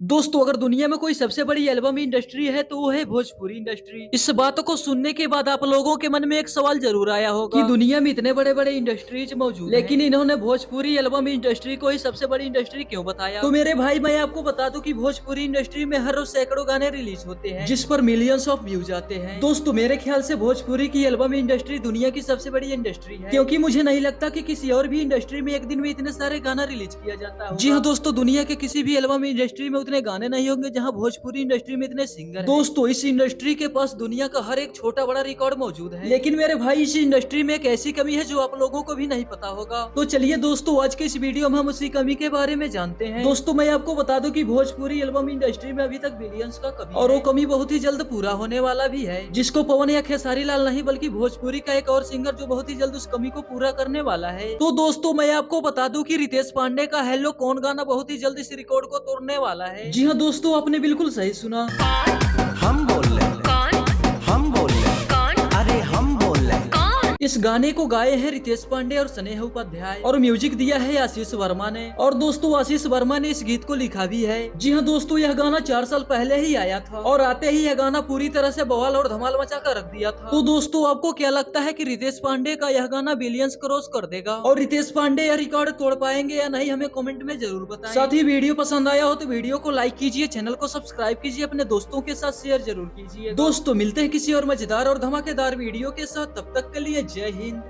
दोस्तों, अगर दुनिया में कोई सबसे बड़ी एल्बम इंडस्ट्री है तो वो है भोजपुरी इंडस्ट्री। इस बातों को सुनने के बाद आप लोगों के मन में एक सवाल जरूर आया होगा कि दुनिया में इतने बड़े बड़े इंडस्ट्रीज मौजूद हैं, लेकिन इन्होंने भोजपुरी एल्बम इंडस्ट्री को ही सबसे बड़ी इंडस्ट्री क्यों बताया। तो मेरे भाई, मैं आपको बता दूं कि भोजपुरी इंडस्ट्री में हर रोज सैकड़ों गाने रिलीज होते हैं जिस पर मिलियंस ऑफ व्यूज आते हैं। दोस्तों, मेरे ख्याल से भोजपुरी की एल्बम इंडस्ट्री दुनिया की सबसे बड़ी इंडस्ट्री है, क्योंकि मुझे नहीं लगता कि किसी और भी इंडस्ट्री में एक दिन में इतने सारे गाना रिलीज किया जाता है। जी हाँ दोस्तों, दुनिया के किसी भी एल्बम इंडस्ट्री में उतने गाने नहीं होंगे जहां भोजपुरी इंडस्ट्री में इतने सिंगर हैं। दोस्तों, इस इंडस्ट्री के पास दुनिया का हर एक छोटा बड़ा रिकॉर्ड मौजूद है, लेकिन मेरे भाई इस इंडस्ट्री में एक ऐसी कमी है जो आप लोगों को भी नहीं पता होगा। तो चलिए दोस्तों, आज के इस वीडियो में हम उसी कमी के बारे में जानते हैं। दोस्तों, मैं आपको बता दूं कि भोजपुरी एल्बम इंडस्ट्री में अभी तक बिलियंस का कमी और वो कमी बहुत ही जल्द पूरा होने वाला भी है, जिसको पवन या खेसारी लाल नहीं बल्कि भोजपुरी का एक और सिंगर जो बहुत ही जल्द उस कमी को पूरा करने वाला है। तो दोस्तों, मैं आपको बता दूं कि रितेश पांडे का हेलो कौन गाना बहुत ही जल्द इस रिकॉर्ड को तोड़ने वाला है। जी हाँ दोस्तों, आपने बिल्कुल सही सुना। हम बोल रहे हैं। कौन? हम बोल रहे हैं। कौन? अरे हम बोल रहे हैं। कौन? इस गाने को गाए हैं रितेश पांडे और स्नेहा उपाध्याय और म्यूजिक दिया है आशीष वर्मा ने। और दोस्तों, आशीष वर्मा ने इस गीत को लिखा भी है। जी हाँ दोस्तों, यह गाना 4 साल पहले ही आया था और आते ही यह गाना पूरी तरह से बवाल और धमाल मचा कर रख दिया था। तो दोस्तों, आपको क्या लगता है कि रितेश पांडे का यह गाना बिलियंस क्रॉस कर देगा और रितेश पांडे यह रिकॉर्ड तोड़ पाएंगे या नहीं, हमें कमेंट में जरूर बताएं। साथ ही वीडियो पसंद आया हो तो वीडियो को लाइक कीजिए, चैनल को सब्सक्राइब कीजिए, अपने दोस्तों के साथ शेयर जरूर कीजिए। दोस्तों, मिलते हैं किसी और मजेदार और धमाकेदार वीडियो के साथ, तब तक के लिए जय हिंद।